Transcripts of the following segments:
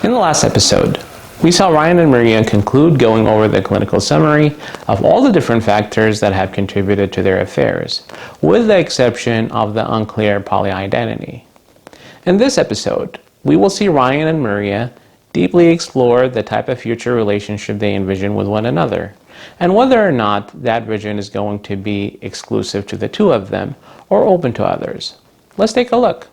In the last episode, we saw Ryan and Maria conclude going over the clinical summary of all the different factors that have contributed to their affairs, with the exception of the unclear polyidentity. In this episode, we will see Ryan and Maria deeply explore the type of future relationship they envision with one another, and whether or not that vision is going to be exclusive to the two of them or open to others. Let's take a look.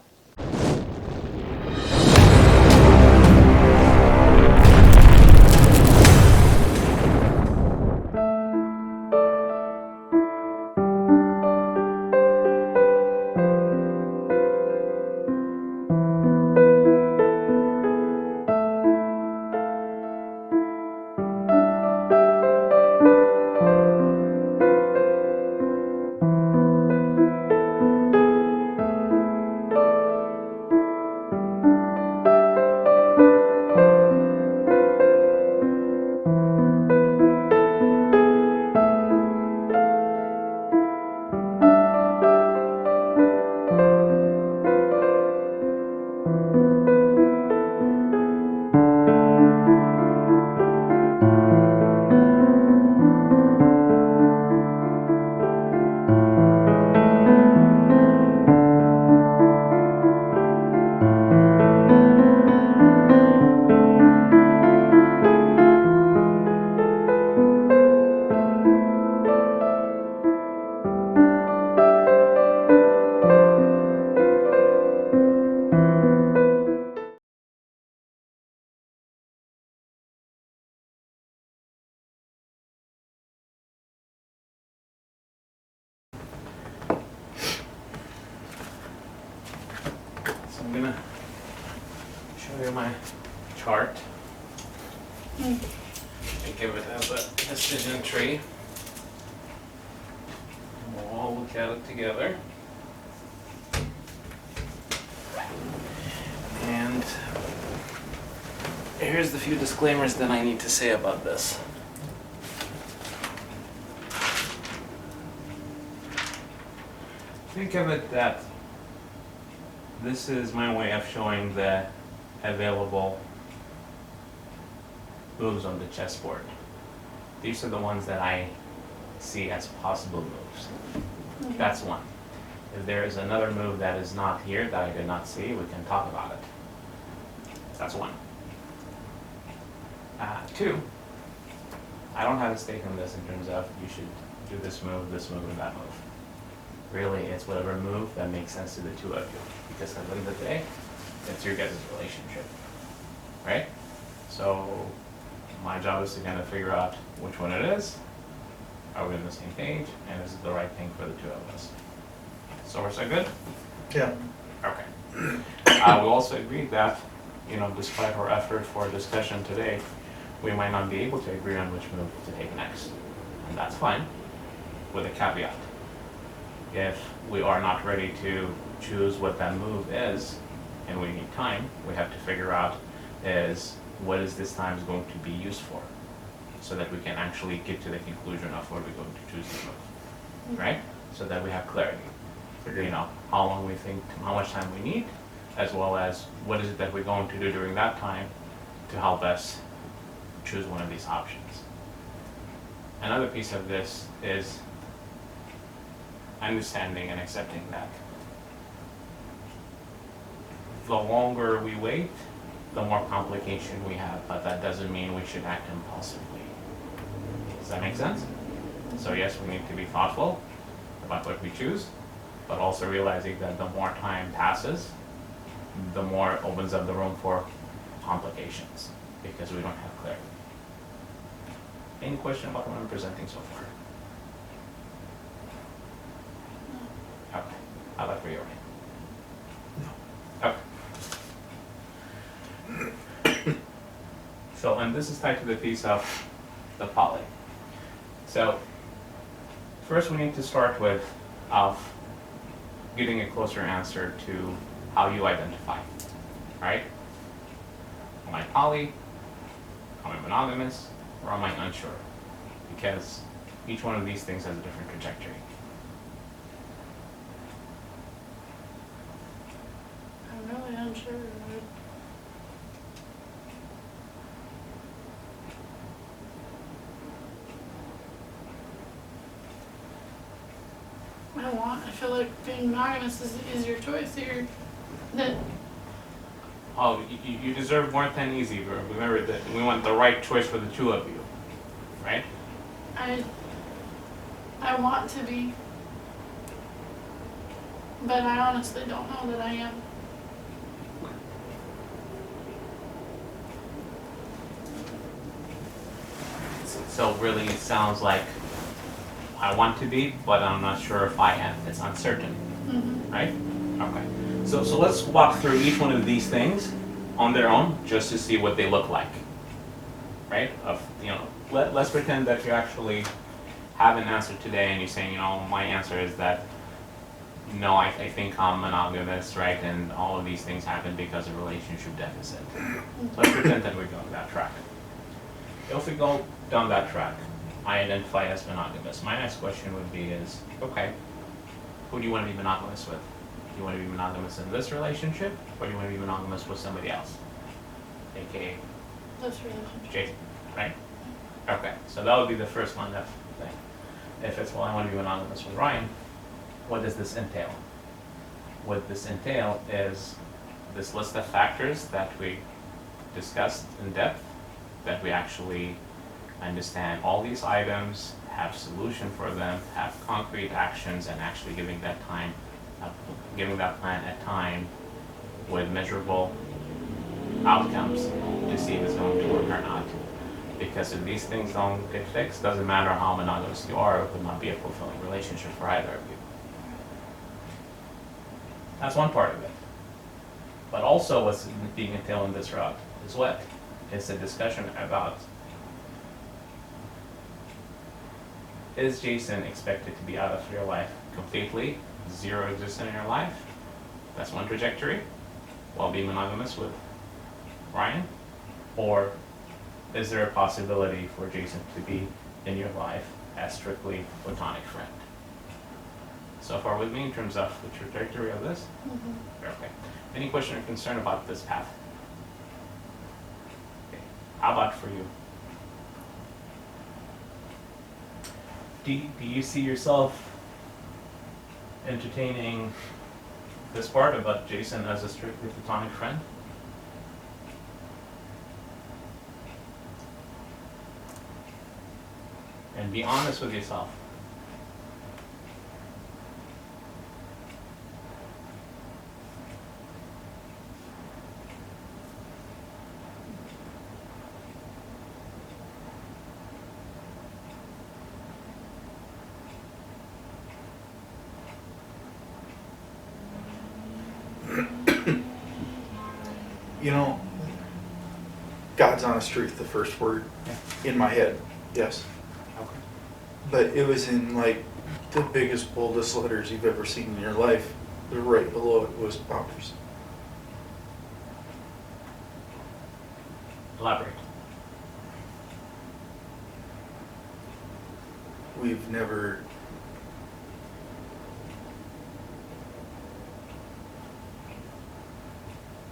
So I'm gonna show you my chart. Think of it as a decision tree. We'll all look at it together. And here's the few disclaimers that I need to say about this. Think of it that this is my way of showing the available moves on the chessboard. These are the ones that I see as possible moves. Okay. That's one. If there is another move that is not here that I did not see, we can talk about it. That's one. Two, I don't have a stake in this in terms of you should do this move, and that move. Really, it's whatever move that makes sense to the two of you. Because at the end of the day, it's your guys' relationship, right? So my job is to kind of figure out which one it is. Are we on the same page? And is it the right thing for the two of us? So we're so good? Yeah. Okay. We also agreed that, despite our effort for discussion today, we might not be able to agree on which move to take next. And that's fine, with a caveat. If we are not ready to choose what that move is, and we need time, we have to figure out is what is this time going to be used for, so that we can actually get to the conclusion of what we're going to choose to move, right? So that we have clarity. How long we think, how much time we need, as well as what is it that we're going to do during that time to help us choose one of these options. Another piece of this is understanding and accepting that the longer we wait, the more complication we have, but that doesn't mean we should act impulsively. Does that make sense? So yes, we need to be thoughtful about what we choose, but also realizing that the more time passes, the more it opens up the room for complications, because we don't have clarity. Any question about what I'm presenting so far? Okay. How about for you, Ryan? Okay. So, and this is tied to the piece of the poly. So, first we need to start with getting a closer answer to how you identify, right? Am I poly? Am I monogamous? Or am I unsure? Because each one of these things has a different trajectory. I'm really unsure. want. I feel like being monogamous is your choice. Oh, you deserve more than easy, bro. Remember that we want the right choice for the two of you, right? I want to be, but I honestly don't know that I am. So really, it sounds like I want to be, but I'm not sure if I am. It's uncertain, right? Okay. So let's walk through each one of these things on their own, just to see what they look like, right? Let's pretend that you actually have an answer today, and you're saying, my answer is that no, I think I'm monogamous, right? And all of these things happen because of relationship deficit. So let's pretend that we're going that track. If we go down that track, I identify as monogamous. My next question would be okay, who do you want to be monogamous with? Do you want to be monogamous in this relationship, or do you want to be monogamous with somebody else? AKA This relationship. Jason, right? Okay, so that would be the first one thing. If it's, I want to be monogamous with Ryan, what does this entail? What this entail is this list of factors that we discussed in depth, that we actually understand all these items, have solution for them, have concrete actions, and actually giving that plan a time with measurable outcomes to see if it's going to work or not. Because if these things don't get fixed, doesn't matter how monogamous you are, it will not be a fulfilling relationship for either of you. That's one part of it. But also what's being entailed in this route is what? It's a discussion about, is Jason expected to be out of your life completely? Zero exists in your life? That's one trajectory. While being monogamous with Ryan? Or is there a possibility for Jason to be in your life as strictly platonic friend? So far with me in terms of the trajectory of this? Okay. Any question or concern about this path? Okay. How about for you? Do you see yourself entertaining this part about Jason as a strictly platonic friend? And be honest with yourself. God's honest truth, the first word in my head, yes. Okay. But it was in like the biggest, boldest letters you've ever seen in your life. Right below it was boundaries. Elaborate. We've never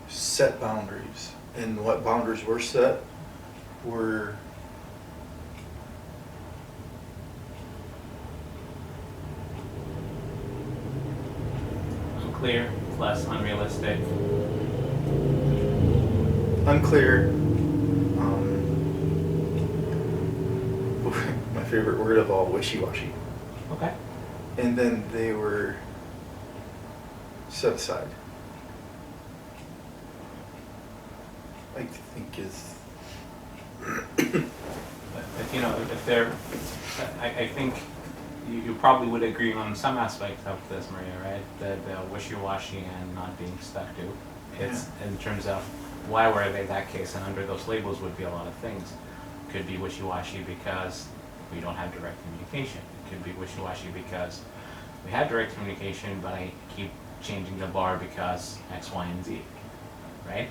set boundaries. And what boundaries were set were Unclear, less unrealistic. unclear. My favorite word of all, wishy-washy. Okay. And then they were set aside. I think is. If they're, I think you probably would agree on some aspect of this, Maria, right? The wishy-washy and not being stuck to. It's in terms of why were they that case, and under those labels would be a lot of things. Could be wishy-washy because we don't have direct communication. It could be wishy-washy because we have direct communication, but I keep changing the bar because X, Y, and Z, right?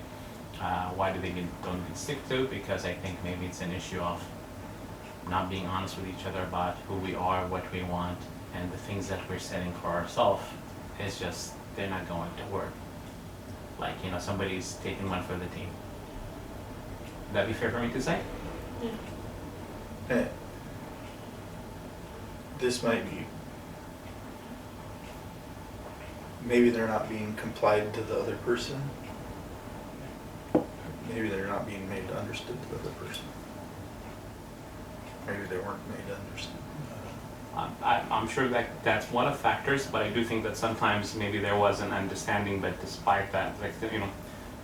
Why do they don't get stick to? Because I think maybe it's an issue of not being honest with each other about who we are, what we want, and the things that we're setting for ourselves. It's just, they're not going to work. Like, somebody's taking one for the team. Would that be fair for me to say? Eh, this might be maybe they're not being complied to the other person. Maybe they're not being made understood to the other person. Maybe they weren't made understood. I'm sure that that's one of the factors, but I do think that sometimes maybe there was an understanding, but despite that, like, you know,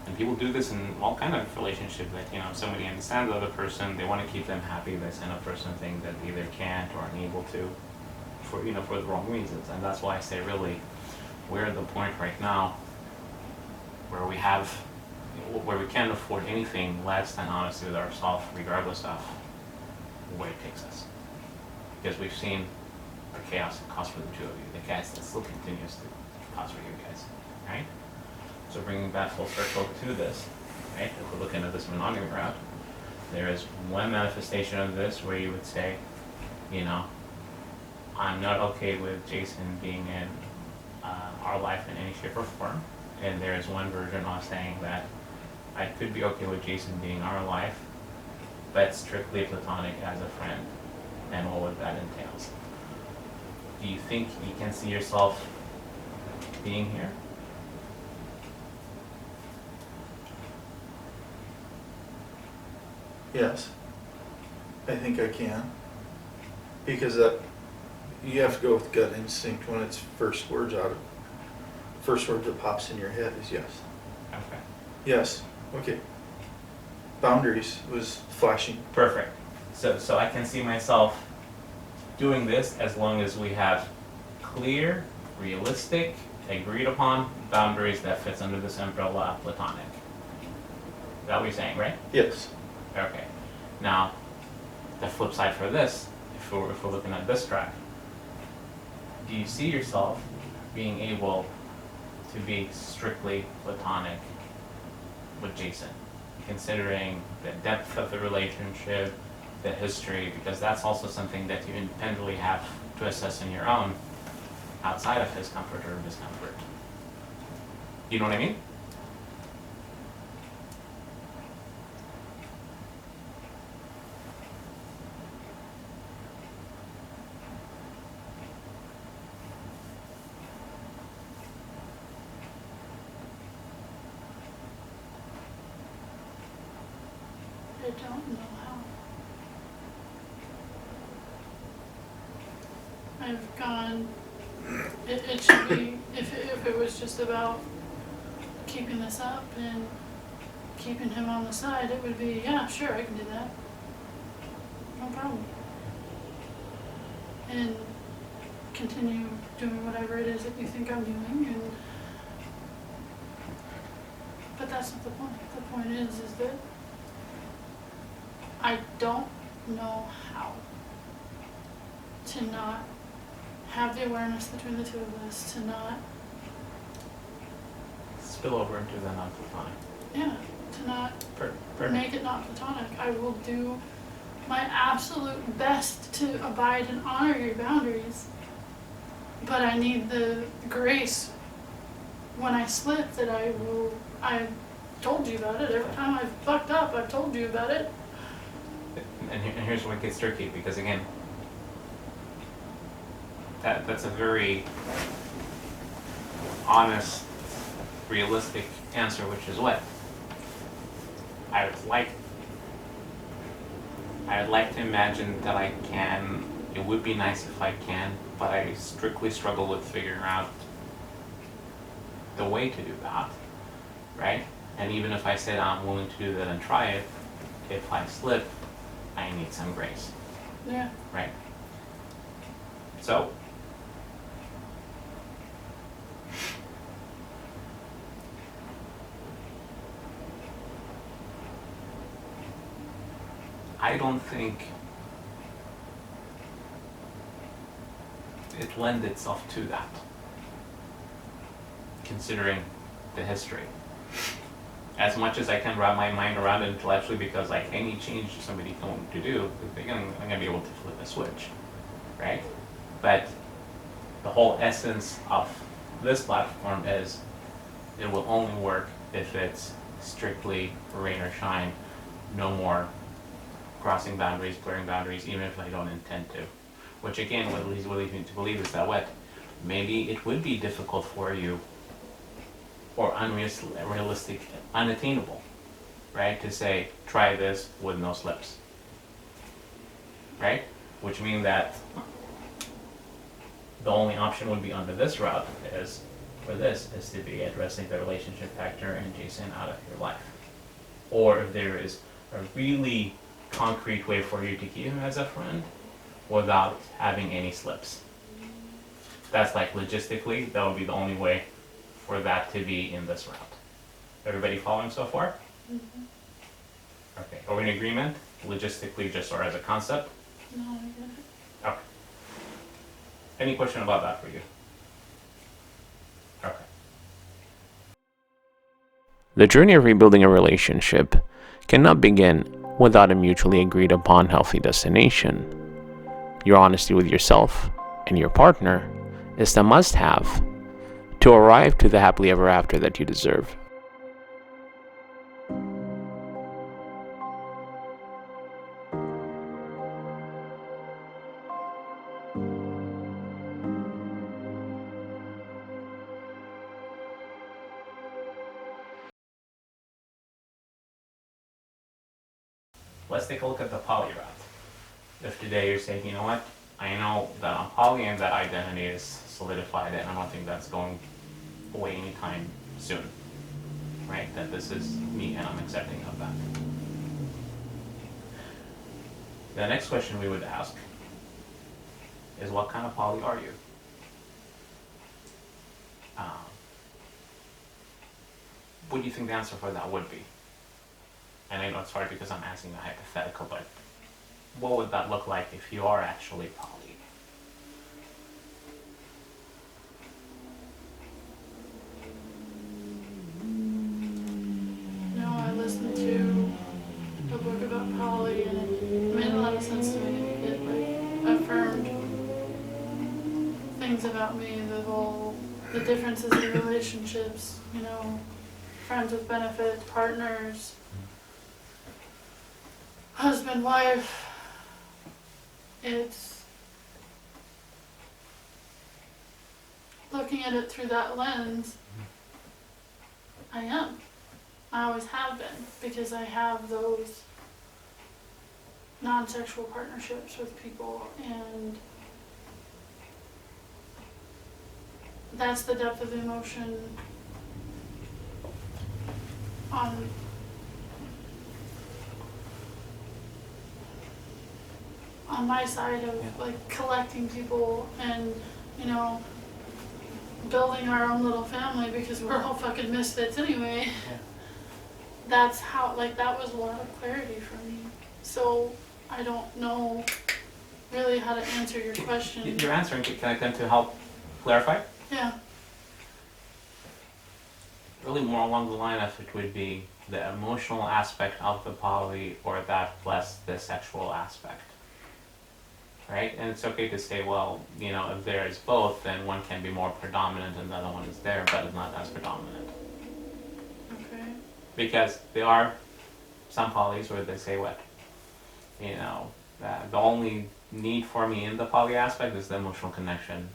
and people do this in all kind of relationships, like, you know, if somebody understands the other person, they want to keep them happy, they send up for something that either can't or aren't able to, for, you know, for the wrong reasons. And that's why I say really, we're at the point right now where we can't afford anything less than honesty with ourselves, regardless of where it takes us. Because we've seen the chaos it caused for the two of you, the chaos that still continues to cause for you guys, right? So bringing back full circle to this, right? If we're looking at this monogamy route, there is one manifestation of this where you would say, you know, I'm not okay with Jason being in our life in any shape or form. And there is one version of saying that I could be okay with Jason being our life, but strictly platonic as a friend, and all what that entails. Do you think you can see yourself being here? Yes, I think I can. Because that, you have to go with gut instinct when it's first word that pops in your head is yes. Okay. Yes, okay. Boundaries was flashing. Perfect. So I can see myself doing this as long as we have clear, realistic, agreed upon boundaries that fits under this umbrella of platonic. Is that what you're saying, right? Yes. Okay. Now, the flip side for this, if we're looking at this track, do you see yourself being able to be strictly platonic with Jason, considering the depth of the relationship, the history, because that's also something that you independently have to assess in your own, outside of his comfort or discomfort. You know what I mean? I don't know how. I've gone, it should be, if it was just about keeping this up and keeping him on the side, it would be, yeah, sure, I can do that. No problem. And continue doing whatever it is that you think I'm doing, and but that's not the point. The point is that I don't know how to not have the awareness between the two of us, to not, Spill over into the non-platonic. yeah, to not make it not platonic. I will do my absolute best to abide and honor your boundaries, but I need the grace when I slip that I told you about it. Every time I've fucked up, I've told you about it. And here's what gets tricky, because again, that's a very honest, realistic answer, which is what? I would like to imagine that I can. It would be nice if I can, but I strictly struggle with figuring out the way to do that, right? And even if I said I'm willing to do that and try it, if I slip, I need some grace, Yeah. right? So, I don't think it lends itself to that, considering the history. As much as I can wrap my mind around it intellectually, because like any change somebody's going to do, I'm gonna be able to flip a switch, right? But the whole essence of this platform is it will only work if it's strictly rain or shine, no more crossing boundaries, blurring boundaries, even if I don't intend to. Which again, what leads me to believe is that what maybe it would be difficult for you, or unrealistic, unattainable, right? To say, try this with no slips, right? Which means that the only option would be under this route is, for this, is to be addressing the relationship factor and Jason out of your life. Or if there is a really concrete way for you to keep him as a friend without having any slips. That's like logistically, that would be the only way for that to be in this route. Everybody following so far? Mm-hmm. Okay, are we in agreement? Logistically, just or as a concept? No, I get it. Okay. Any question about that for you? Okay. The journey of rebuilding a relationship cannot begin without a mutually agreed upon healthy destination. Your honesty with yourself and your partner is the must-have to arrive to the happily ever after that you deserve. Let's take a look at the poly route. If today you're saying, you know what, I know that I'm poly and that identity is solidified and I don't think that's going away anytime soon, right? That this is me and I'm accepting of that. The next question we would ask is, what kind of poly are you? What do you think the answer for that would be? And I know it's hard because I'm asking a hypothetical, but what would that look like if you are actually poly? No, I listened to a book about poly and it made a lot of sense to me. It like affirmed things about me, the differences in relationships, you know, friends with benefits, partners, husband, wife. It's looking at it through that lens. I am. I always have been, because I have those non-sexual partnerships with people, and that's the depth of emotion on my side of like collecting people and, you know, building our own little family, because we're all fucking misfits anyway. Yeah. That's how, like, that was a lot of clarity for me. So I don't know really how to answer your question. You're answering, can I attempt to help clarify? Yeah. Really more along the line of it would be the emotional aspect of the poly or that plus the sexual aspect. Right? And it's okay to say, well, you know, if there is both, then one can be more predominant and the other one is there, but it's not as predominant. Okay. Because there are some polys where they say what? You know, the only need for me in the poly aspect is the emotional connection.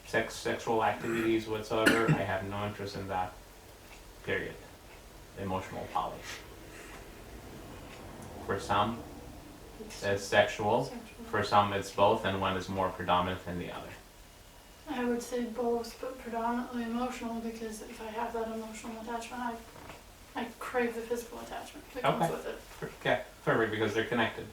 Sexual activities whatsoever, I have no interest in that, period. Emotional poly. For some, it's sexual. For some, it's both, and one is more predominant than the other. I would say both, but predominantly emotional, because if I have that emotional attachment, I crave the physical attachment that comes with it. Okay, perfect, because they're connected.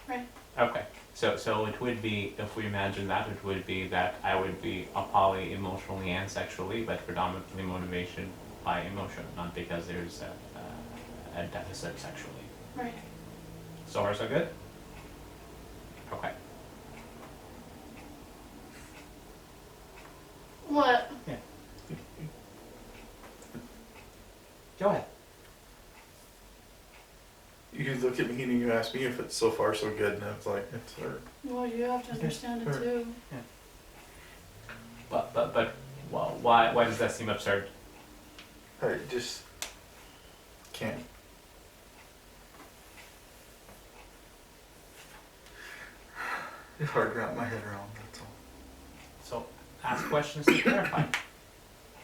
Right. Okay, so it would be, if we imagine that, it would be that I would be a poly emotionally and sexually, but predominantly motivation by emotion, not because there's a deficit sexually. Right. So far, so good? Okay. What? Yeah. Go ahead. You look at me and you ask me if it's so far so good, and it's like, it's hard. Well, you have to understand it too. Yeah. But well, why does that seem absurd? I just can't. It's hard to wrap my head around, that's all. So ask questions to clarify.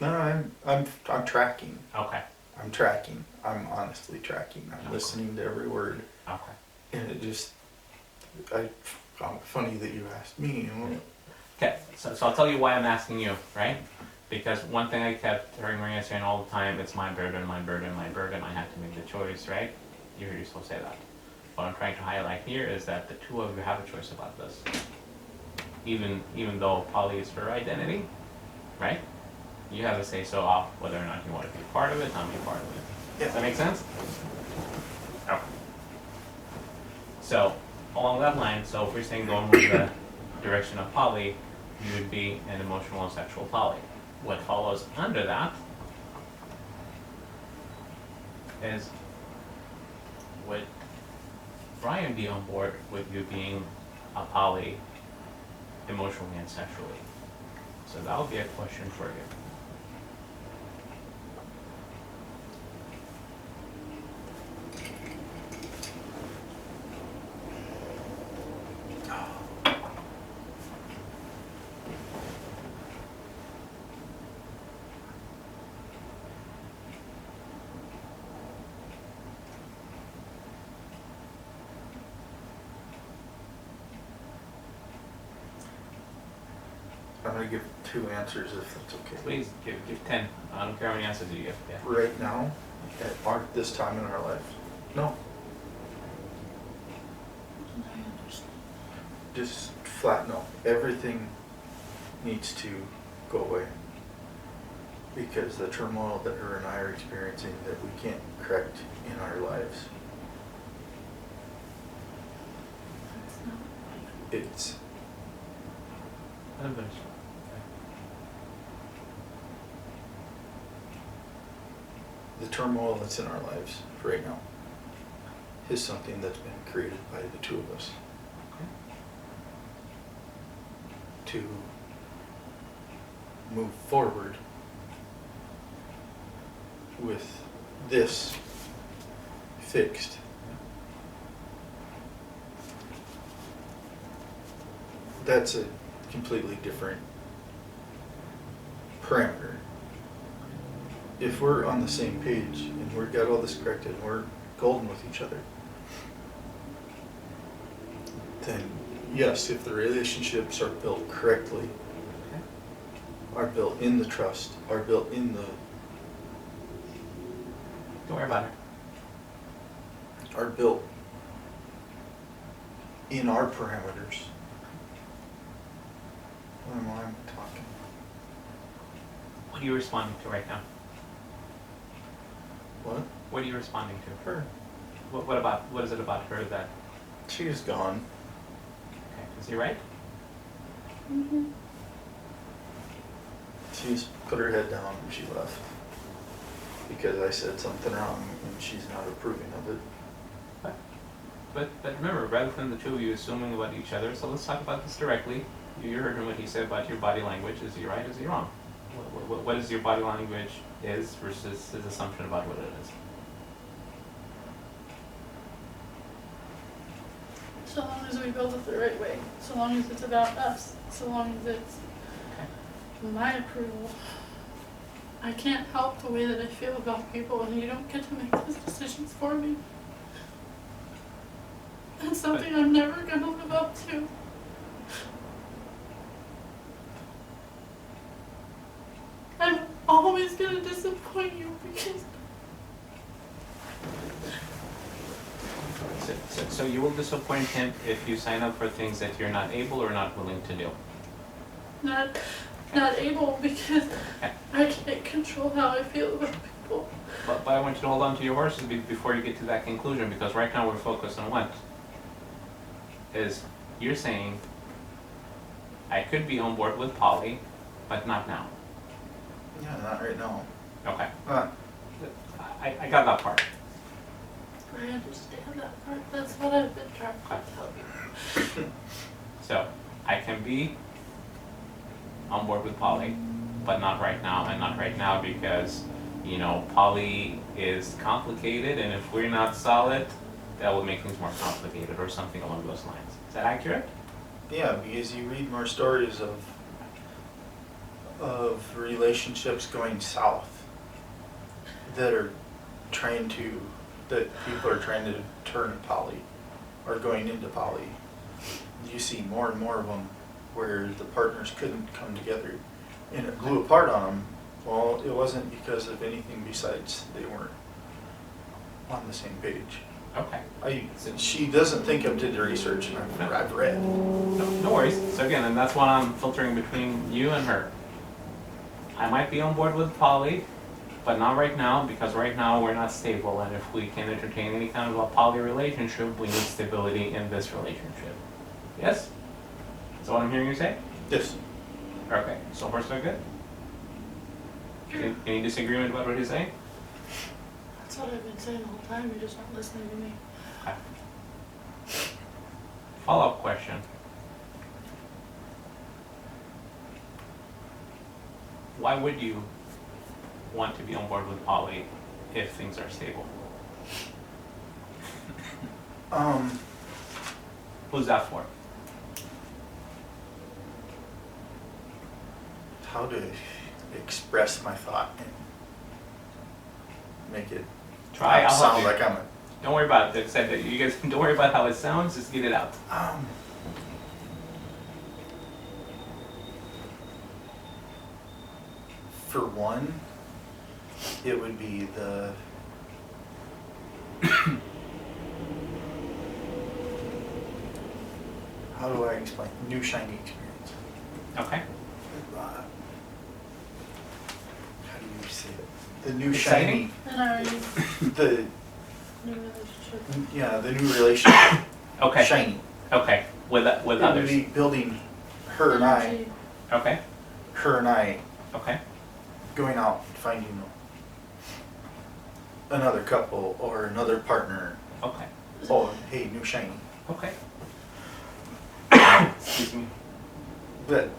No, I'm tracking. Okay, I'm tracking. I'm honestly tracking. I'm Okay. listening to every word. okay. And it just, I found it funny that you asked me. Okay, so I'll tell you why I'm asking you, right? Because one thing I kept hearing Maria saying all the time, it's my burden, my burden, my burden, I have to make the choice, right? You heard yourself say that. What I'm trying to highlight here is that the two of you have a choice about this. Even though poly is her identity, right? You have a say so off whether or not you want to be part of it, not be part of it. Yeah. Does that make sense? Okay. So, along that line, so if we're saying going with the direction of poly, you would be an emotional and sexual poly. What follows under that is, would Brian be on board with you being a poly emotionally and sexually? So that would be a question for you. I'm gonna give 2 answers if that's okay. Please give 10. I don't care how many answers you give. Yeah. Right now, at this time in our life, no. And I understand. Just flat no. Everything needs to go away. Because the turmoil that her and I are experiencing that we can't correct in our lives, That's not. it's, Let him finish. the turmoil that's in our lives right now is something that's been created by the two of us. Okay. To move forward with this fixed. That's a completely different parameter. If we're on the same page and we've got all this corrected and we're golden with each other, then yes, if the relationships are built correctly, Okay. are built in the trust, are built in the, Don't worry about it. are built in our parameters. What am I talking? What are you responding to right now? What? What are you responding to? Her. What is it about her that, She is gone. okay, is he right? Mm-hmm. She's put her head down and she left. Because I said something wrong and she's not approving of it. But remember, rather than the two of you assuming about each other, so let's talk about this directly. You heard him what he said about your body language. Is he right? Is he wrong? What is your body language is versus his assumption about what it is? So long as we build it the right way, so long as it's about us, so long as it's Okay. my approval. I can't help the way that I feel about people, and you don't get to make those decisions for me. That's something I'm never gonna live up to. I'm always gonna disappoint you because So you will disappoint him if you sign up for things that you're not able or not willing to do. not able because I can't control how I feel about people. But I want you to hold on to your horses before you get to that conclusion, because right now we're focused on what? Is you're saying, I could be on board with poly, but not now. Yeah, not right now. Okay, Uh, I got that part. I understand that part. That's what I've been trying to tell you. So, I can be on board with poly, but not right now, and not right now because, you know, poly is complicated, and if we're not solid, that will make things more complicated, or something along those lines. Is that accurate? yeah, because you read more stories of of relationships going south that people are trying to turn poly or going into poly. You see more and more of them where the partners couldn't come together and it blew apart on them. Well, it wasn't because of anything besides they weren't on the same page. Okay. She doesn't think I've did the research and I've read. No worries. So again, and that's what I'm filtering between you and her. I might be on board with poly, but not right now, because right now we're not stable, and if we can entertain any kind of a poly relationship, we need stability in this relationship. Yes? Is that what I'm hearing you say? Yes. Okay, so far so good? Any disagreement about what he's saying? That's what I've been saying the whole time, you're just not listening to me. Okay. Follow-up question. Why would you want to be on board with poly if things are stable? Who's that for? How to express my thought and make it Try. I'll help sound you. like I'm Don't worry about it. Said that you guys don't worry about how it sounds. Just get it out. For one, it would be the how do I explain? New shiny experience. Okay. How do you say it? The new Exciting? shiny, And are you the new relationship? yeah, the new relationship. Okay. Shiny. Okay. With It would others. be building her and I, Energy. Okay. Okay. going out finding another couple or another partner. Okay. Oh, hey, new shiny. Okay. Excuse me. But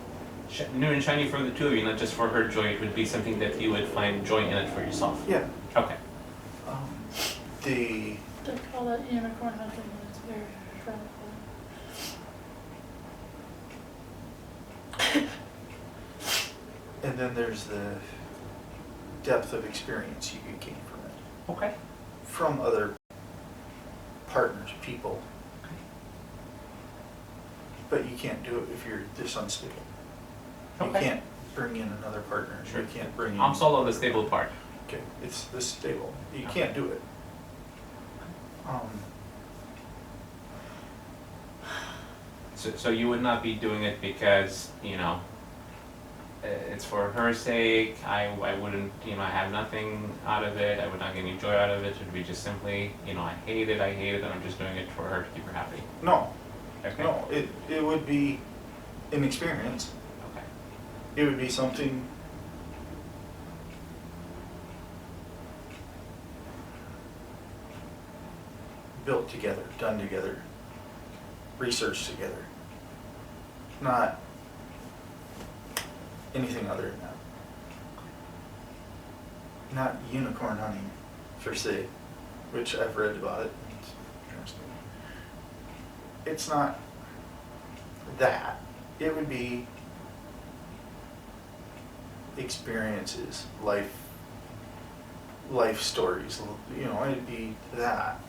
New and shiny for the two of you, not just for her joy. It would be something that you would find joy in it for yourself. yeah, Okay. the They call that unicorn hunting, and it's very frightful. and then there's the depth of experience you could gain from it, Okay. from other partners, people. But you can't do it if you're this unstable. You Okay. can't bring in another partner. Sure. You can't bring in. I'm solo the stable part. Okay, it's this stable. You Okay. can't do it. So you would not be doing it because, it's for her sake. I wouldn't, I have nothing out of it. I would not get any joy out of it. It would be just simply, I hate it, and I'm just doing it for her to keep her happy. No, Okay? no, it would be an experience. Okay. It would be something built together, done together, researched together. Not anything other than that. Not unicorn hunting, per se, which I've read about it. It's interesting. It's not that. It would be experiences, life stories. It'd be that.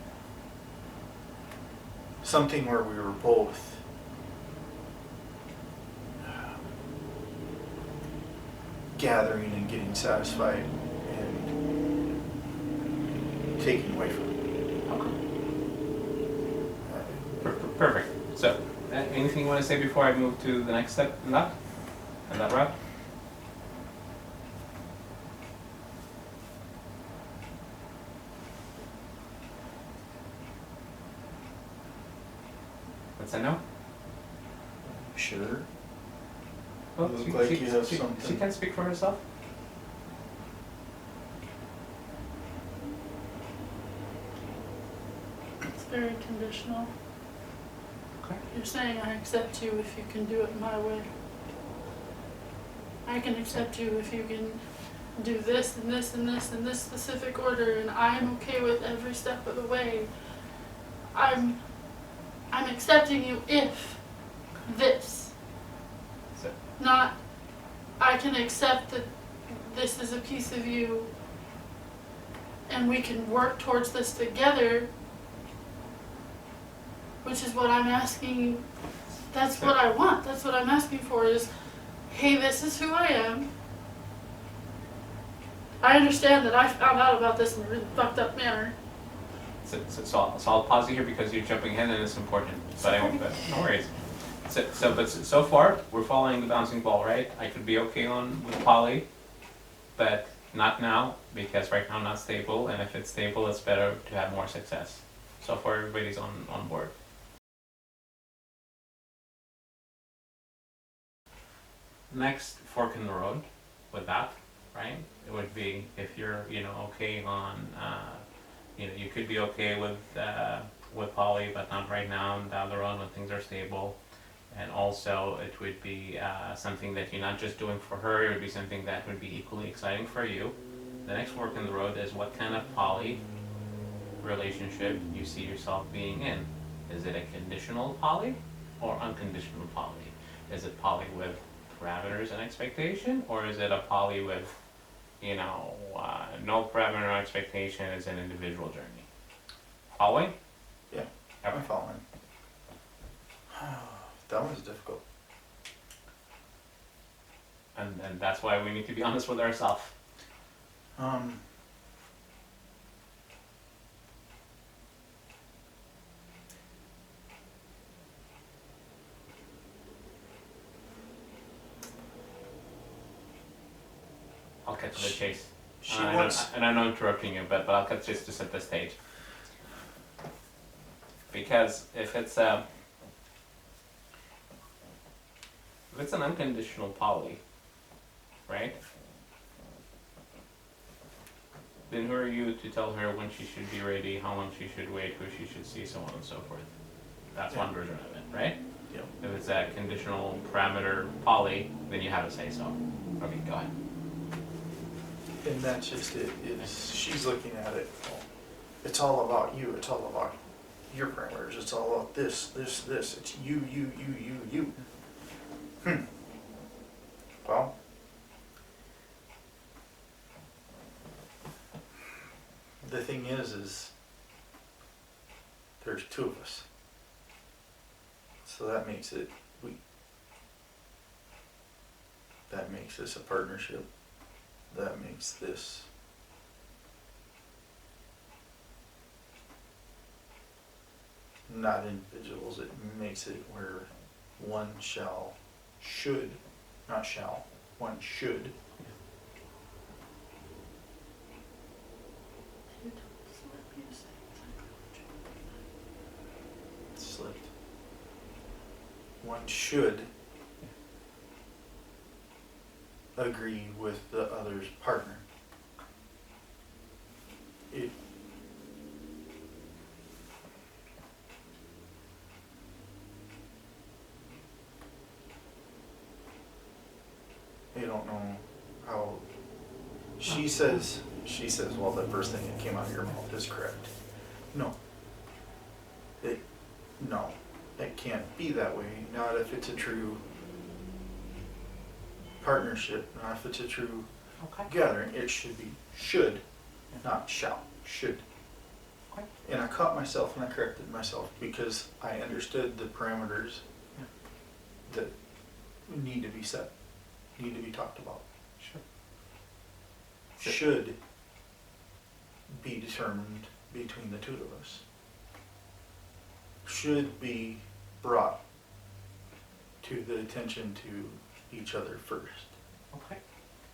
Something where we were both gathering and getting satisfied and taking away from it. Okay. Perfect. So, anything you want to say before I move to the next step in that route? What's that no? Sure. Well, You look like you have she something. can speak for herself. It's very conditional. Okay. You're saying I accept you if you can do it my way. I can accept you if you can do this and this and this in this specific order, and I'm okay with every step of the way. I'm accepting you if this. So, Not, I I can accept that this is a piece of you and we can work towards this together, which is what I'm asking. That's what I want. That's what I'm asking for is, hey, this is who I am. I understand that I found out about this in a really fucked up manner. So I'll pause you here because you're jumping in and it's important. But no worries. But so far we're following the bouncing ball, right? I could be okay with poly, but not now because right now I'm not stable, and if it's stable, it's better to have more success. So far everybody's on board. Next fork in the road with that, right? It would be if you're okay on you could be okay with poly, but not right now, and down the road when things are stable. And also it would be something that you're not just doing for her, it would be something that would be equally exciting for you. The next fork in the road is what kind of poly relationship you see yourself being in. Is it a conditional poly or unconditional poly? Is it poly with parameters and expectation, or is it a poly with no parameter or expectation, is an individual journey? Following? Yeah, Okay. I'm following. That was difficult. And that's why we need to be honest with ourselves. I'll cut to the chase. And I know I'm interrupting you, but I'll cut just to set the stage. Because if it's an unconditional poly, right? Then who are you to tell her when she should be ready, how long she should wait, who she should see, so on and so forth? That's one version of it, right? Yeah. If it's a conditional parameter poly, then you have a say so. Okay, go ahead. And that's just it. She's looking at it. It's all about you. It's all about your parameters. It's all about this. It's you. Well, the thing is there's two of us. So that makes it that makes this a partnership. That makes this not individuals. It makes it where one should, not shall, one should slipped. One should agree with the other's partner. I don't know how she says, well, the first thing that came out of your mouth is correct. No, it can't be that way. Not if it's a true partnership, not if it's a true gathering. It should be should, not shall. Should. Okay. And I caught myself and I corrected myself because I understood the parameters that need to be set, need to be talked about. Sure. Should be determined between the two of us. Should be brought to the attention to each other first. Okay.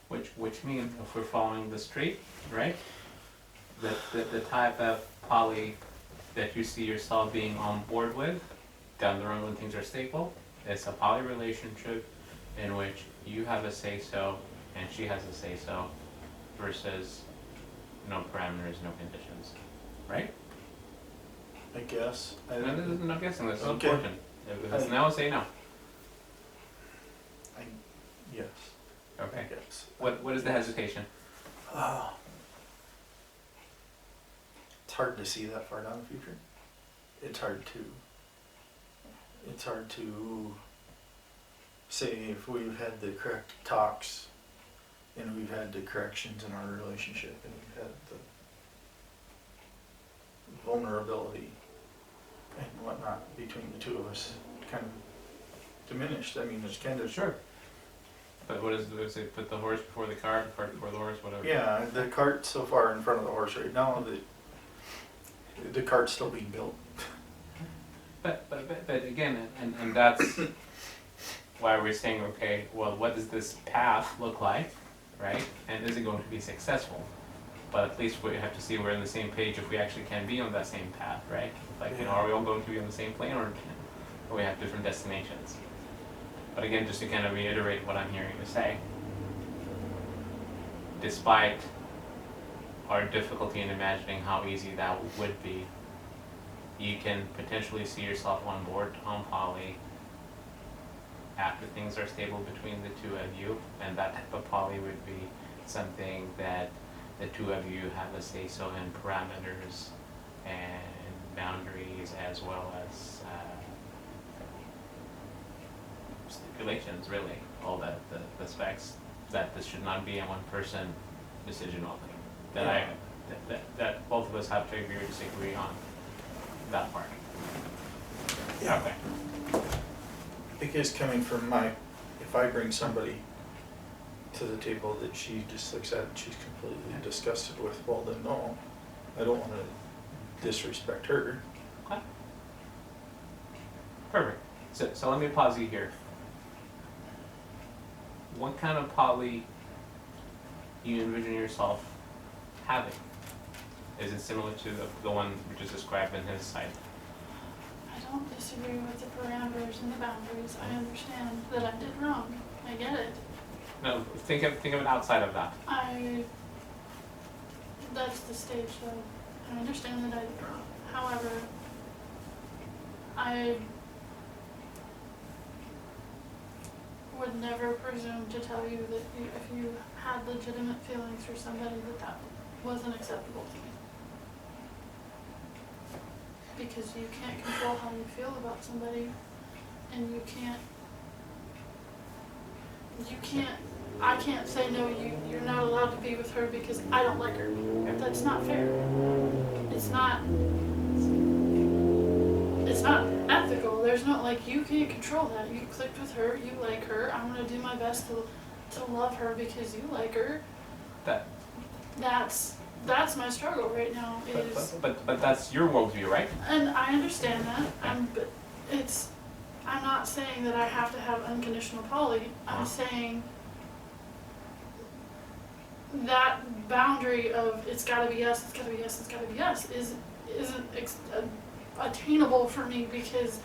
Which means if we're following the street, right? The type of poly that you see yourself being on board with down the road when things are stable, it's a poly relationship in which you have a say so and she has a say so versus no parameters, no conditions. Right? I guess. No, this is no guessing, this is Okay. important. If it's no, say no. Yes. Okay. I guess. What is the hesitation? It's hard to see that far down the future. It's hard to say if we've had the correct talks And we've had the corrections in our relationship, and we've had the vulnerability and whatnot between the two of us kind of diminished. I mean, there's kind of Sure. But what is it? Put the horse before the cart, the cart before the horse, whatever. yeah, the cart's so far in front of the horse right now that the cart's still being built. But again, and that's why we're saying, okay, well, what does this path look like, right? And is it going to be successful? But at least we have to see we're on the same page if we actually can be on that same path, right? Like, you know, are we all going to be on the same plane, or we have different destinations? But again, just to kind of reiterate what I'm hearing you say, despite our difficulty in imagining how easy that would be, you can potentially see yourself on board on poly after things are stable between the two of you, and that type of poly would be something that the two of you have a say so in parameters and boundaries, as well as stipulations, really, all that the specs, that this should not be a one person decision only. That both of us have to agree or disagree on that part. Yeah. Okay. Because coming from if I bring somebody to the table that she just looks at and she's completely disgusted with, well then no, I don't want to disrespect her. Okay. Perfect. So let me pause you here. What kind of poly do you envision yourself having? Is it similar to the one we just described in his site? I don't disagree with the parameters and the boundaries. I understand that I did wrong. I get it. No, think of it outside of that. That's the stage though. I understand that I did wrong. However, I would never presume to tell you that if you had legitimate feelings for somebody that wasn't acceptable to me. Because you can't control how you feel about somebody, and I can't say no, you're not allowed to be with her because I don't like her. That's not fair. It's not ethical. There's no, like, you can't control that. You clicked with her, you like her, I'm gonna do my best to love her because you like her. That's my struggle right now. But that's your worldview, right? And I understand that. But I'm not saying that I have to have unconditional poly. I'm saying that boundary of it's got to be yes, it's got to be yes, it's got to be yes isn't attainable for me because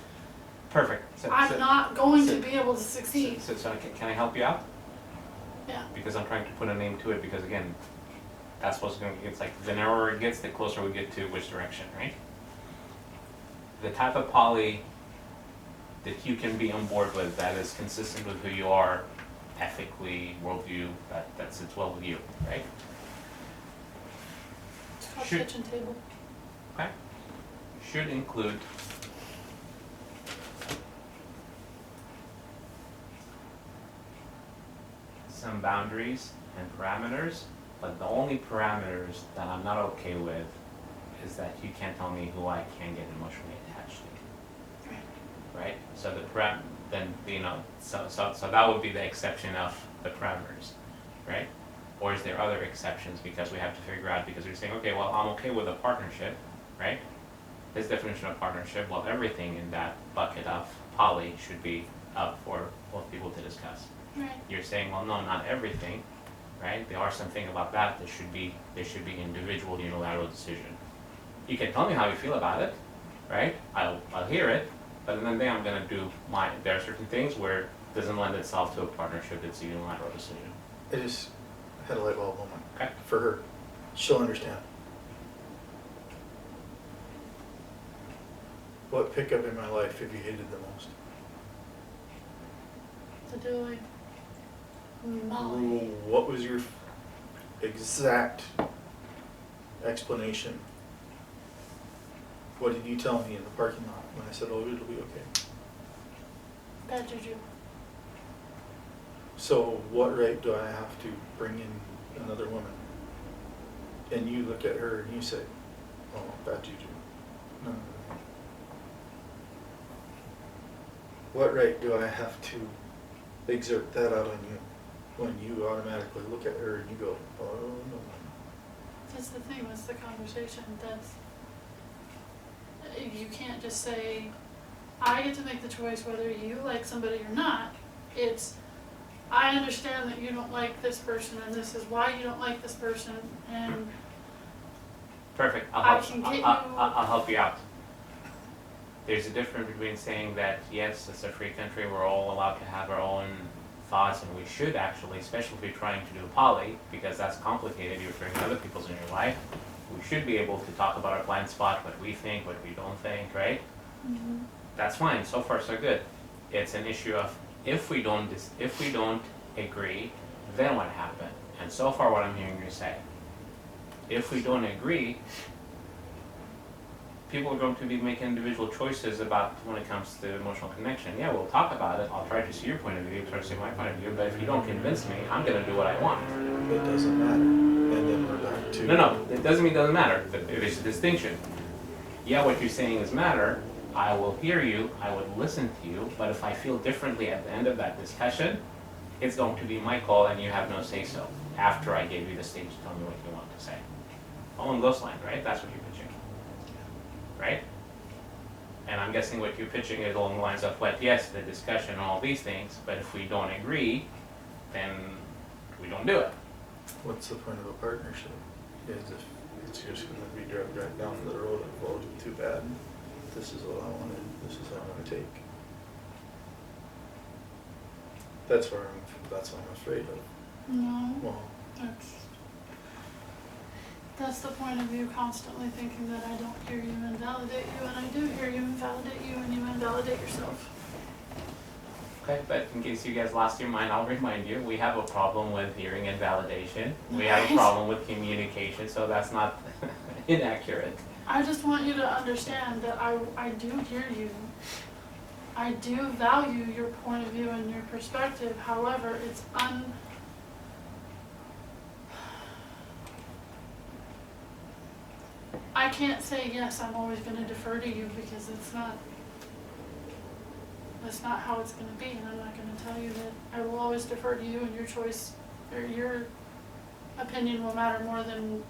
Perfect. I'm not going to be able to succeed. So can I help you out? Yeah. Because I'm trying to put a name to it, because again, that's what's going to, it's like the narrower it gets, the closer we get to which direction, right? The type of poly that you can be on board with that is consistent with who you are, ethically, worldview, that sits well with you, right? It's called Should- kitchen table. Okay. Should include some boundaries and parameters, but the only parameters that I'm not okay with is that you can't tell me who I can get emotionally attached to. Right? So then, you know, so that would be the exception of the parameters, right? Or is there other exceptions, because we have to figure out, because you're saying, okay, well, I'm okay with a partnership, right? His definition of partnership, well, everything in that bucket of poly should be up for both people to discuss. Right. You're saying, well, no, not everything, right? There are something about that should be individual unilateral decision. You can tell me how you feel about it, right? I'll hear it, but then I'm gonna do there are certain things where it doesn't lend itself to a partnership, it's a unilateral decision. I just had a light bulb moment. Okay. For her. She'll understand. What pickup in my life have you hated the most? The doing. Molly. What was your exact explanation? What did you tell me in the parking lot when I said, oh, it'll be okay? Bad juju. So what right do I have to bring in another woman? And you look at her and you say, oh, bad juju. No, no, no. What right do I have to exert that out on you when you automatically look at her and you go, oh, no. That's the thing, that's the conversation, you can't just say, I get to make the choice whether you like somebody or not. It's, I understand that you don't like this person and this is why you don't like this person, and Perfect. I can get you. I'll help you out. There's a difference between saying that yes, it's a free country, we're all allowed to have our own thoughts, and we should actually, especially if you're trying to do poly, because that's complicated, you're bringing other people's in your life. We should be able to talk about our blind spot, what we think, what we don't think, right? Mm-hmm. That's fine. So far, so good. It's an issue of if we don't agree, then what happened? And so far, what I'm hearing you say, if we don't agree, people are going to be making individual choices about when it comes to emotional connection. Yeah, we'll talk about it. I'll try to see your point of view, try to see my point of view. But if you don't convince me, I'm going to do what I want. It doesn't matter. And then we're back to... No, it doesn't mean it doesn't matter. There's a distinction. Yeah, what you're saying is matter. I will hear you. I would listen to you. But if I feel differently at the end of that discussion, it's going to be my call, and you have no say-so after I gave you the stage to tell me what you want to say. Along those lines, right? That's what you're pitching. Right? And I'm guessing what you're pitching is along the lines of what, yes, the discussion and all these things, but if we don't agree, then we don't do it. What's the point of a partnership? Is if it's just going to be dragged right down the road and, well, too bad. This is all I wanted. This is all I'm going to take. That's what I'm afraid of. No, Well, that's the point of view, constantly thinking that I don't hear you invalidate you, and I do hear you invalidate you, and you invalidate yourself. Okay, but in case you guys lost your mind, I'll remind you, we have a problem with hearing and validation. We have a problem with communication, so that's not inaccurate. I just want you to understand that I do hear you. I do value your point of view and your perspective. However, it's I can't say, yes, I'm always going to defer to you, because that's not how it's going to be, and I'm not going to tell you that I will always defer to you, and your choice or your opinion will matter more than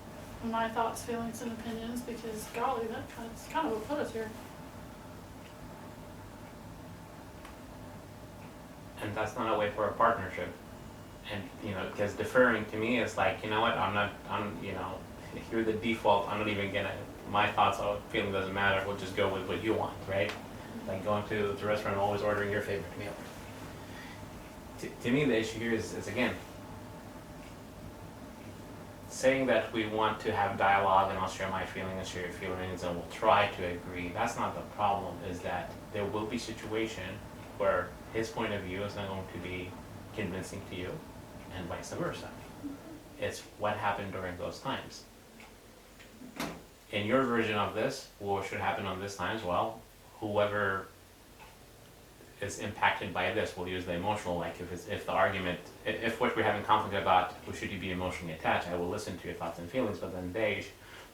my thoughts, feelings, and opinions, because golly, that's kind of what put us here. And that's not a way for a partnership. And, because deferring to me is like, you know what, if you're the default, I'm not even gonna, my thoughts or feeling doesn't matter, we'll just go with what you want, right? Like going to the restaurant and always ordering your favorite meal. To me, the issue here is again, saying that we want to have dialogue and I'll share my feelings and share your feelings and we'll try to agree. That's not the problem, is that there will be situation where his point of view is not going to be convincing to you and vice versa. It's what happened during those times. In your version of this, what should happen on this times? Well, whoever is impacted by this will use the emotional, like if the argument, if what we're having conflict about, should you be emotionally attached, I will listen to your thoughts and feelings, but then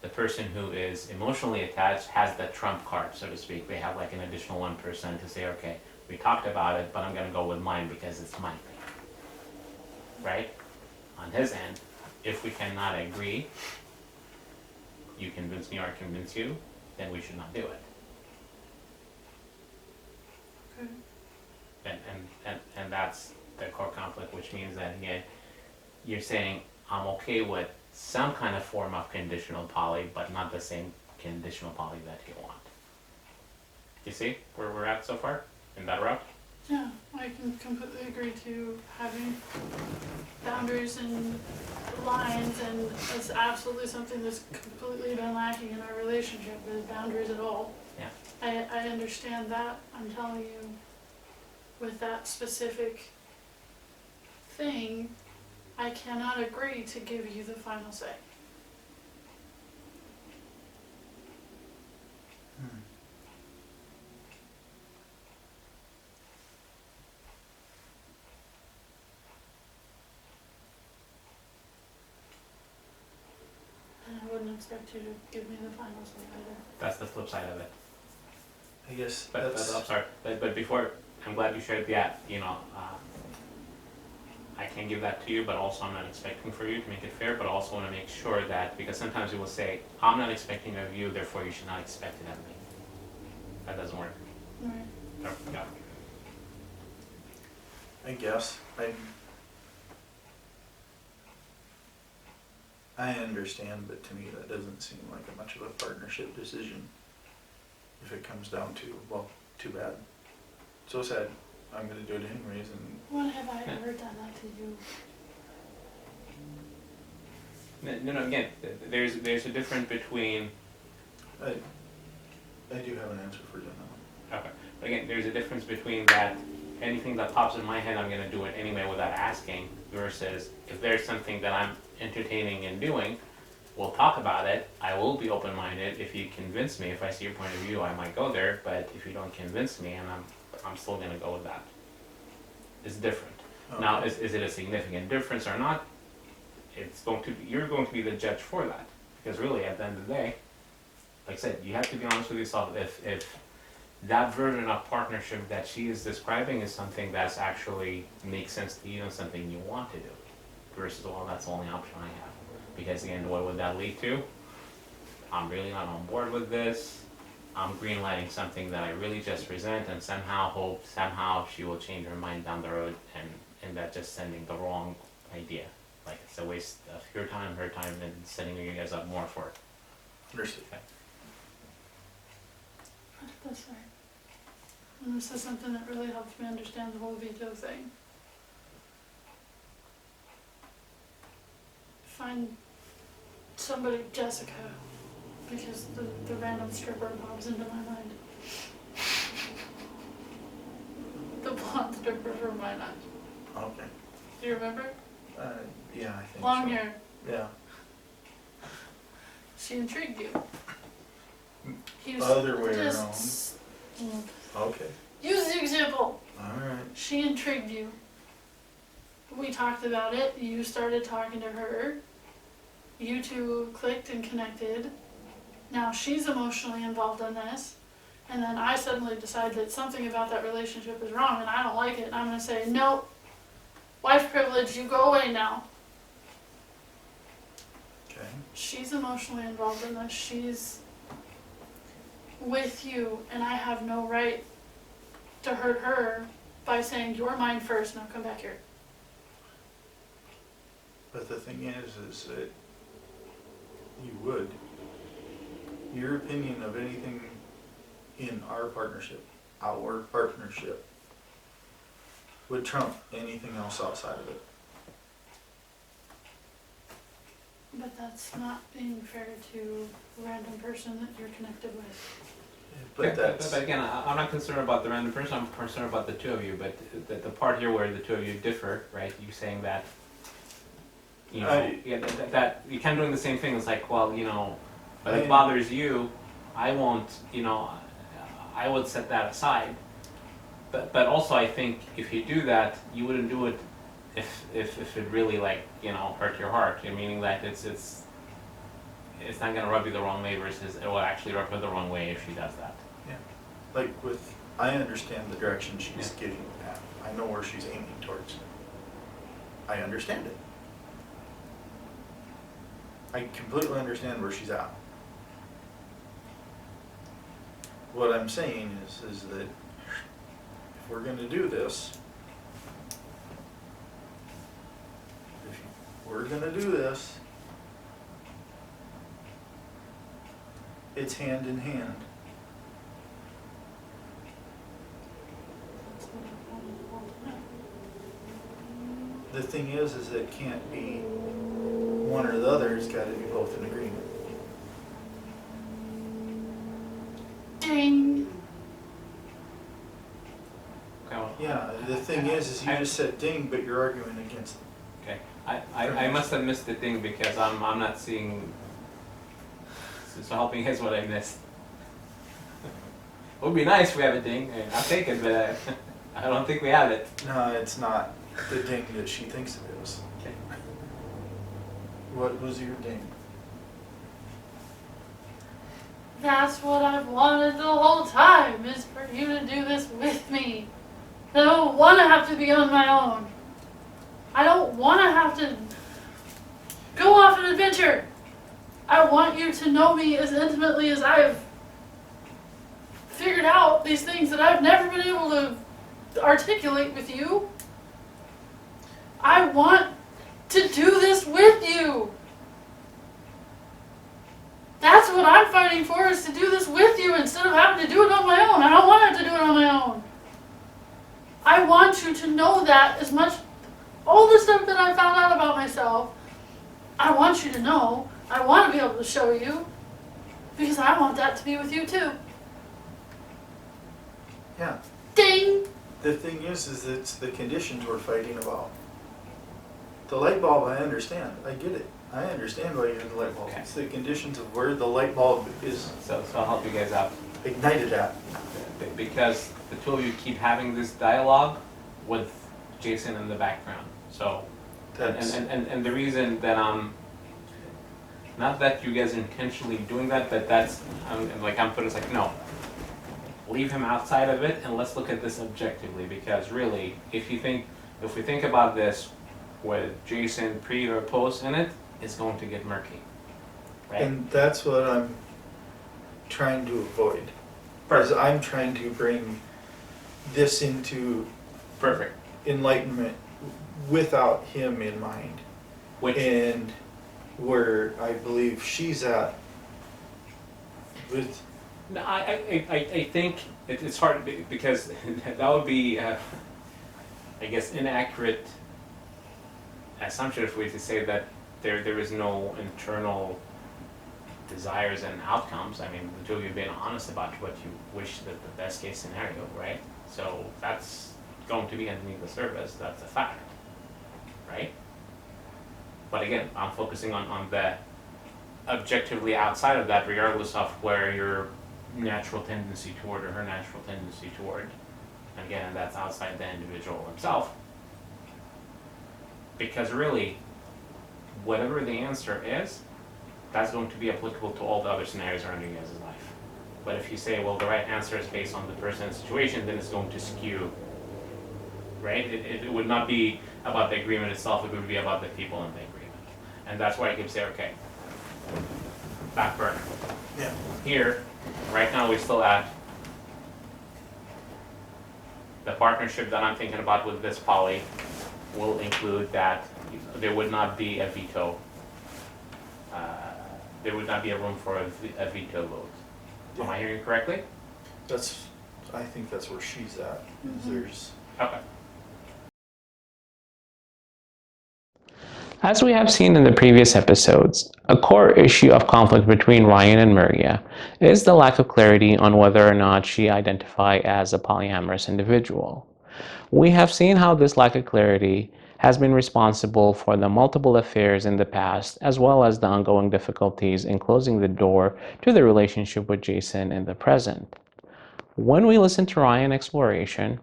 the person who is emotionally attached has the trump card, so to speak. They have like an additional 1% to say, okay, we talked about it, but I'm gonna go with mine because it's my thing, right? On his end, if we cannot agree, you convince me or I convince you, then we should not do it. Okay. And that's the core conflict, which means that again, you're saying I'm okay with some kind of form of conditional poly, but not the same conditional poly that you want. You see where we're at so far in that route? Yeah, I can completely agree to having boundaries and lines, and it's absolutely something that's completely been lacking in our relationship, is boundaries at all. Yeah. I understand that. I'm telling you, with that specific thing, I cannot agree to give you the final say. expect you to give me the final say either. That's the flip side of it. I guess But that's, I'm sorry. But before, I'm glad you shared that. I can give that to you, but also I'm not expecting for you to make it fair. But I also want to make sure that, because sometimes you will say, I'm not expecting of you, therefore you should not expect it of me. That doesn't work. Right. Yeah. I guess, I understand, but to me that doesn't seem like a much of a partnership decision. If it comes down to, well, too bad. So sad, I'm gonna do it anyways, and When have I ever done that to you? No, again, there's a difference between, I do have an answer for you now. okay, but again, there's a difference between that, anything that pops in my head, I'm gonna do it anyway without asking, versus if there's something that I'm entertaining and doing, we'll talk about it, I will be open-minded, if you convince me, if I see your point of view, I might go there, but if you don't convince me, and I'm still gonna go with that. It's different. Now, Okay. is it a significant difference or not? You're going to be the judge for that. Because really, at the end of the day, like I said, you have to be honest with yourself. If that version of partnership that she is describing is something that's actually makes sense to you and something you want to do, versus, well, that's the only option I have. Because again, what would that lead to? I'm really not on board with this. I'm greenlighting something that I really just resent, and somehow she will change her mind down the road, and that just sending the wrong idea. Like, it's a waste of your time, her time, and setting you guys up more for it. Understood. Okay. Put it this way. And this is something that really helps me understand the whole veto thing. Find somebody, Jessica, because the random stripper pops into my mind. The blonde stripper from my night. Okay. Do you remember? Yeah, I think Long so. hair. Yeah. She intrigued you. He was Other way just, Okay. use the example. Alright. She intrigued you. We talked about it. You started talking to her. You two clicked and connected. Now she's emotionally involved in this. And then I suddenly decide that something about that relationship is wrong and I don't like it. And I'm going to say, nope, wife privilege, you go away now. Okay. She's emotionally involved in this. She's with you, and I have no right to hurt her by saying, you're mine first, now come back here. But the thing is that you would. Your opinion of anything in our partnership would trump anything else outside of it. But that's not being fair to a random person that you're connected with. But that's, But again, I'm not concerned about the random person, I'm concerned about the two of you, but the part here where the two of you differ, right, you saying that, that you kind of doing the same thing, it's like, well, but it bothers you, I won't, I would set that aside. But also I think if you do that, you wouldn't do it if it really hurt your heart, meaning that it's not gonna rub you the wrong way versus it will actually rub her the wrong way if she does that. yeah. Like I understand the direction she's getting at. I know where she's aiming towards. I understand it. I completely understand where she's at. What I'm saying is that if we're gonna do this, it's hand in hand. That's what I wanted to know. The thing is it can't be one or the other, it's gotta be both in agreement. Ding. Okay, well, Yeah, the thing is you just said ding, but you're arguing against it. okay. I must have missed the thing because I'm not seeing. So helping is what I missed. It would be nice if we have a ding. I'll take it, but I don't think we have it. No, it's not the ding that she thinks it is. Okay. What was your ding? That's what I've wanted the whole time, is for you to do this with me. I don't want to have to be on my own. I don't want to have to go off an adventure. I want you to know me as intimately as I've figured out these things that I've never been able to articulate with you. I want to do this with you. That's what I'm fighting for, is to do this with you instead of having to do it on my own. I don't want to have to do it on my own. I want you to know that as much, all the stuff that I found out about myself, I want you to know. I want to be able to show you, because I want that to be with you too. Yeah. Ding! The thing is it's the conditions we're fighting about. The light bulb, I understand. I get it. I understand why you're in the light bulb. Okay. It's the conditions of where the light bulb is So I'll help you guys out. ignited at. Because the two of you keep having this dialogue with Jason in the background. So, That's, and the reason that I'm, not that you guys are intentionally doing that, but that's, I'm putting it's like, no. Leave him outside of it and let's look at this objectively, because really, if we think about this with Jason pre or post in it, it's going to get murky. Right? and that's what I'm trying to avoid. Because I'm trying to bring this into Perfect. enlightenment without him in mind. Which, And where I believe she's at with, no, I think it's hard because that would be, I guess, inaccurate assumption if we were to say that there is no internal desires and outcomes. I mean, the two of you have been honest about what you wish that the best case scenario, right? So that's going to be underneath the surface. That's a fact, right? But again, I'm focusing on the objectively outside of that, regardless of where your natural tendency toward or her natural tendency toward. And again, that's outside the individual himself. Because really, whatever the answer is, that's going to be applicable to all the other scenarios around you guys' life. But if you say, well, the right answer is based on the person's situation, then it's going to skew, right? It would not be about the agreement itself, it would be about the people in the agreement. And that's why I keep saying, okay, back burner. yeah. Here, right now, we still at the partnership that I'm thinking about with this poly will include that there would not be a veto. There would not be a room for a veto vote. Am I hearing correctly? I think that's where she's at. Is Mhm. there's, Okay. As we have seen in the previous episodes, a core issue of conflict between Ryan and Maria is the lack of clarity on whether or not she identifies as a polyamorous individual. We have seen how this lack of clarity has been responsible for the multiple affairs in the past, as well as the ongoing difficulties in closing the door to the relationship with Jason in the present. When we listen to Ryan's exploration,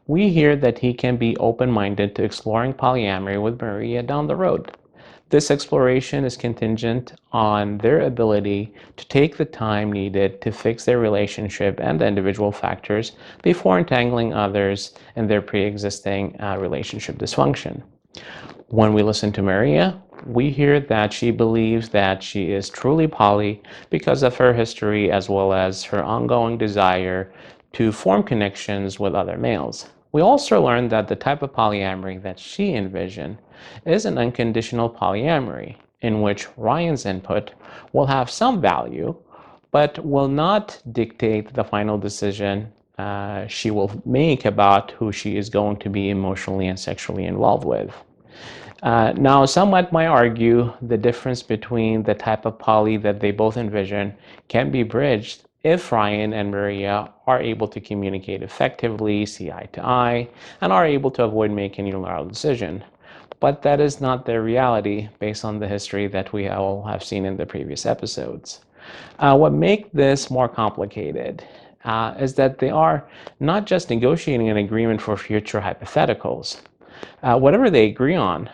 we hear that he can be open-minded to exploring polyamory with Maria down the road. This exploration is contingent on their ability to take the time needed to fix their relationship and the individual factors before entangling others in their pre-existing relationship dysfunction. When we listen to Maria, we hear that she believes that she is truly poly because of her history as well as her ongoing desire to form connections with other males. We also learn that the type of polyamory that she envisioned is an unconditional polyamory, in which Ryan's input will have some value, but will not dictate the final decision she will make about who she is going to be emotionally and sexually involved with. Now, some might argue the difference between the type of poly that they both envision can be bridged if Ryan and Maria are able to communicate effectively, see eye to eye, and are able to avoid making unilateral decision. But that is not their reality based on the history that we all have seen in the previous episodes. What makes this more complicated is that they are not just negotiating an agreement for future hypotheticals. Whatever they agree on,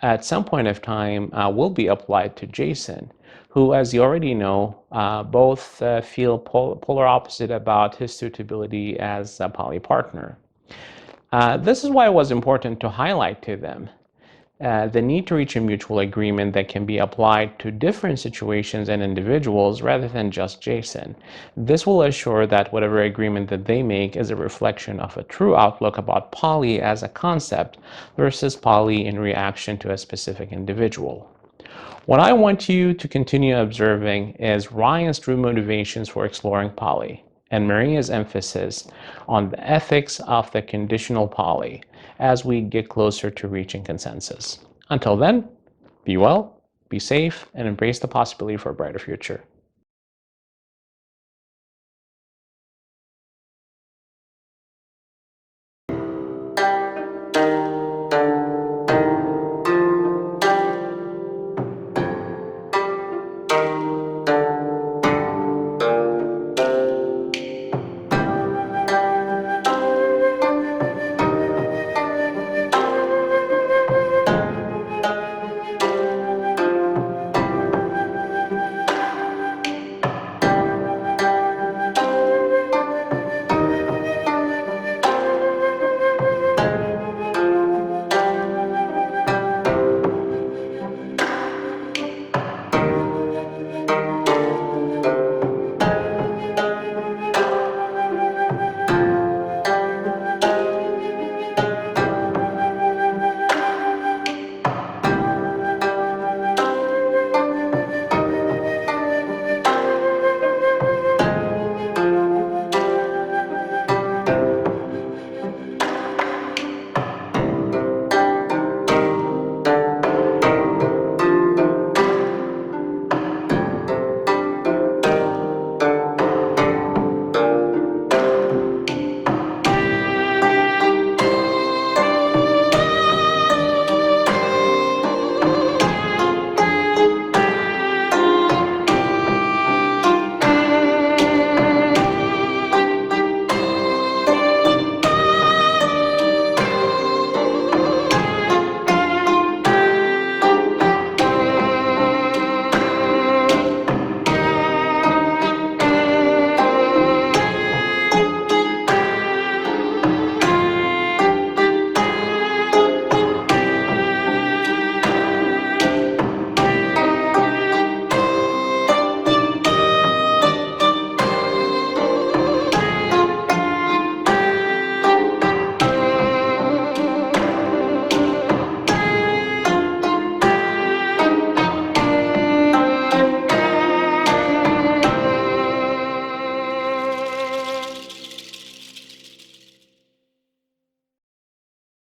at some point of time will be applied to Jason, who, as you already know, both feel polar opposite about his suitability as a poly partner. This is why it was important to highlight to them the need to reach a mutual agreement that can be applied to different situations and individuals rather than just Jason. This will assure that whatever agreement that they make is a reflection of a true outlook about poly as a concept versus poly in reaction to a specific individual. What I want you to continue observing is Ryan's true motivations for exploring poly and Maria's emphasis on the ethics of the conditional poly as we get closer to reaching consensus. Until then, be well, be safe, and embrace the possibility for a brighter future.